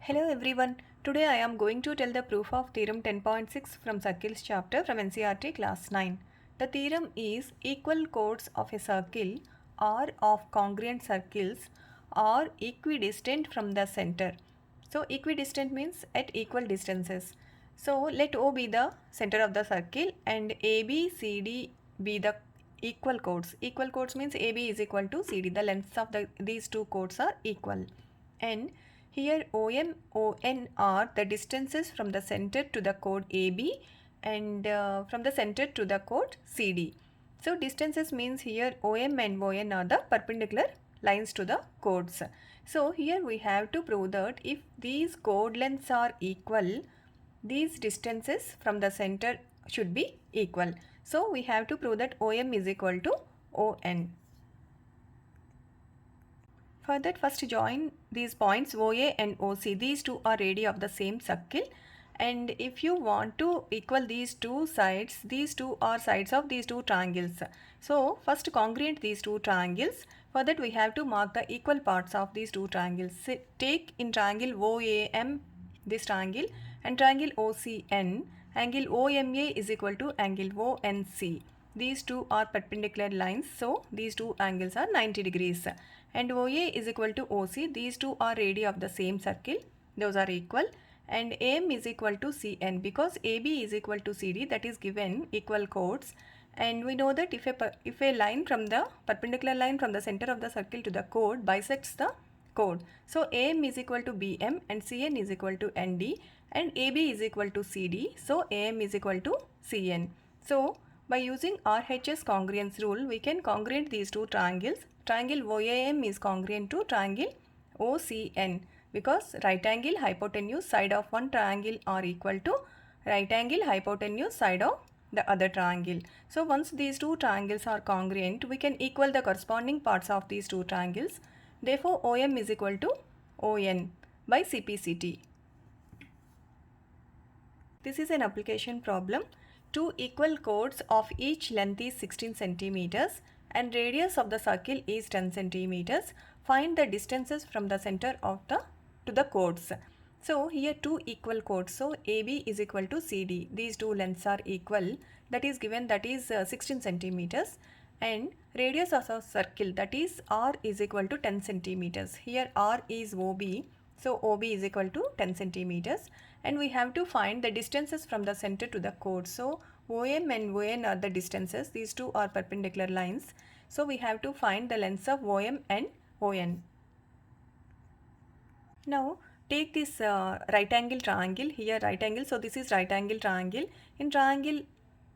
Hello everyone. Today I am going to tell the proof of theorem 10.6 from circles chapter from NCERT class 9. The theorem is equal chords of a circle or of congruent circles are equidistant from the center. So equidistant means at equal distances. So let O be the center of the circle and AB, CD be the equal chords. Equal chords means AB is equal to CD. The lengths of these two chords are equal. And here OM, ON are the distances from the center to the chord AB and from the center to the chord CD. So distances means here OM and ON are the perpendicular lines to the chords. So here we have to prove that if these chord lengths are equal, these distances from the center should be equal. So we have to prove that OM is equal to ON. For that, first join these points OA and OC. These two are radii of the same circle. And if you want to equal these two sides, these two are sides of these two triangles. So first congruent these two triangles. For that we have to mark the equal parts of these two triangles. Take in triangle OAM this triangle and triangle OCN. Angle OMA is equal to angle ONC. These two are perpendicular lines, so these two angles are 90 degrees. And OA is equal to OC. These two are radii of the same circle. Those are equal. And AM is equal to CN because AB is equal to CD, that is given equal chords. And we know that if a line from the perpendicular line from the center of the circle to the chord bisects the chord. So AM is equal to BM and CN is equal to ND and AB is equal to CD. So AM is equal to CN. So by using RHS congruence rule, we can congruent these two triangles. Triangle OAM is congruent to triangle OCN because right angle hypotenuse side of one triangle are equal to right angle hypotenuse side of the other triangle. So once these two triangles are congruent, we can equal the corresponding parts of these two triangles. Therefore, OM is equal to ON by CPCT. This is an application problem. Two equal chords of each length is 16 centimeters and radius of the circle is 10 centimeters. Find the distances from the center of the to the chords. So here two equal chords. So AB is equal to CD. These two lengths are equal. That is given, that is 16 centimeters. And radius of a circle, that is R is equal to 10 centimeters. Here R is OB. So OB is equal to 10 centimeters. And we have to find the distances from the center to the chord. So OM and ON are the distances. These two are perpendicular lines. So we have to find the lengths of OM and ON. Now take this right angle triangle. Here right angle. So this is right angle triangle. In triangle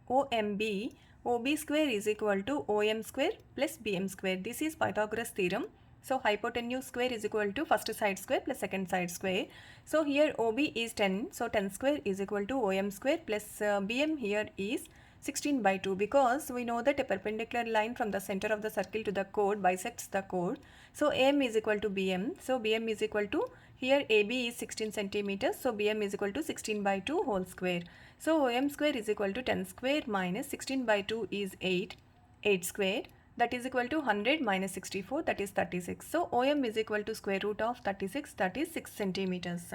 OMB, OB square is equal to OM square plus BM square. This is Pythagoras theorem. So hypotenuse square is equal to first side square plus second side square. So here OB is 10. So 10 square is equal to OM square plus BM here is 16 by 2 because we know that a perpendicular line from the center of the circle to the chord bisects the chord. So AM is equal to BM. So BM is equal to, here AB is 16 centimeters. So BM is equal to 16 by 2 whole square. So OM square is equal to 10 square minus 16 by 2 is 8. 8 square, that is equal to 100 minus 64, that is 36. So OM is equal to square root of 36, that is 6 centimeters.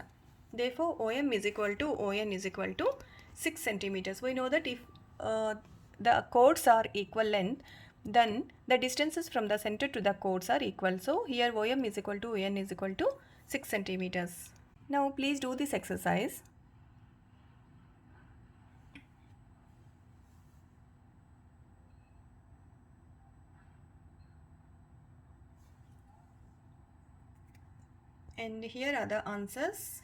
Therefore OM is equal to ON is equal to 6 centimeters. We know that if the chords are equal length, then the distances from the center to the chords are equal. So here OM is equal to ON is equal to 6 centimeters. Now please do this exercise. And here are the answers.